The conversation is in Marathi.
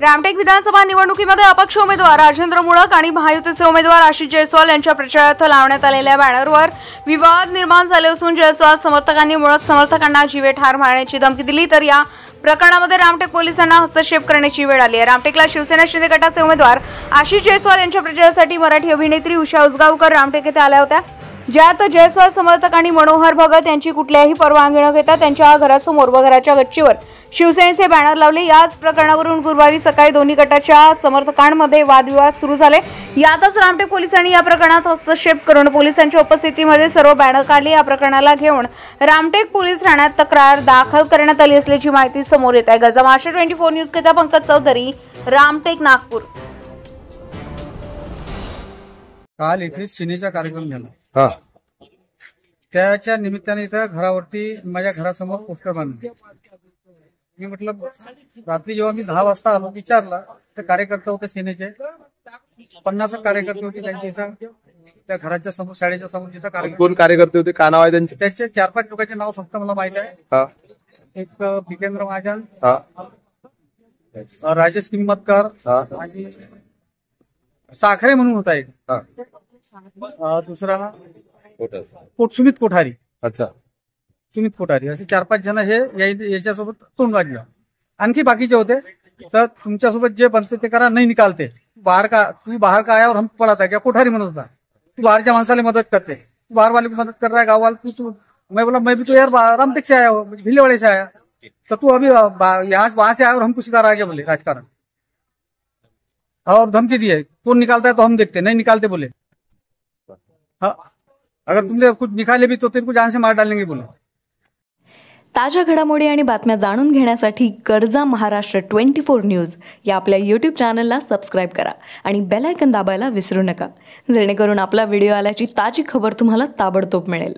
रामटेक विधानसभा निवडणुकीमध्ये अपक्ष उमेदवार राजेंद्र मुळक आणि महायुतीचे उमेदवार आशिष जयस्वाल यांच्या प्रचारार्थ लावण्यात आलेल्या बॅनरवर विवाद निर्माण झाले असून जयस्वाल समर्थकांनी मुळक समर्थकांना जीवे ठार मारण्याची धमकी दिली, तर या प्रकरणामध्ये रामटेक पोलिसांना हस्तक्षेप करण्याची वेळ आली आहे। रामटेकला शिवसेना शिंदे गटाचे उमेदवार आशिष जयस्वाल यांच्या प्रचारासाठी मराठी अभिनेत्री उषा उसगावकर रामटेक येथे आल्या होत्या, ज्यात जयस्वाल समर्थकांनी मनोहर भगत यांची कुठल्याही परवानगी न घेता त्यांच्या घरासमोर व घराच्या गच्चीवर शिवसेनेचे बॅनर लावले। याच प्रकरणावरून गुरुवारी सकाळी दोन्ही गटाच्या समर्थकांमध्ये वादविवाद सुरू झाले। यातच रामटेक पोलिसांनी या प्रकरणात हस्तक्षेप करून पोलिसांच्या उपस्थितीमध्ये सर्व बॅनर काढले। या प्रकरणाला घेऊन रामटेक पोलीस ठाण्यात तक्रार दाखल करण्यात आली असल्याची माहिती समोर येत आहे। गजा महाराष्ट्र 24 न्यूज करिता पंकज चौधरी, रामटेक, नागपूर। काल इथे सिनेचा कार्यक्रम झाला, त्याच्या निमित्ताने इथं घरावरती माझ्या घरासमोर पोस्टर बांधले। मी म्हटलं, रात्री जेव्हा मी 10 वाजता आलो, विचारला तर कार्यकर्ते होते सेनेचे 50 कार्यकर्ते होते त्यांचे इथं त्या घराच्या समोर, शाळेच्या समोर जिथं कार्यक्रम। कोण कार्यकर्ते होते, काय नाव आहे त्यांचे? त्याचे 4-5 लोकांचे नाव फक्त मला माहित आहे। एक भिकेंद्र महाजन, राजेश किंमतकर आणि साखरे म्हणून होता एक, दुसरा सुमित कोठारी। अच्छा, सुमित कोठारी, असे 4-5 जण हे याच्यासोबत तोंड वाजलं। आणखी बाकीचे होते, तर तुमच्यासोबत जे बनते ते करा, नाही निकालते, तू बाहर का आया और हम पड़ा था क्या, कोठारी म्हणत होता। तू बाहरच्या माणसाला मदत करते, तू बाहर वाले को मदत कर रहा है, गाँव वाले तू। मैं बोला मैं भी तो यार रामटेक से आया हूँ, भिल्लेवाड़े से आया, तो तू अभी यहाँ वहां से आया और हमको सिखा रहा है, बोले राजकारण। और धमकी दी है, कौन निकालता है तो हम देखते, नहीं निकालते बोले। हाँ, अगर तुमने कुछ निकाले भी तो तेरे को जान से मार डालेंगे बोले। ताज्या घडामोडी आणि बातम्या जाणून घेण्यासाठी गरजा महाराष्ट्र 24 न्यूज या आपल्या YouTube चॅनलला सबस्क्राईब करा आणि बेल आयकॉन दाबायला विसरू नका, जेणेकरून आपला व्हिडिओ आल्याची ताजी खबर तुम्हाला ताबडतोब मिळेल।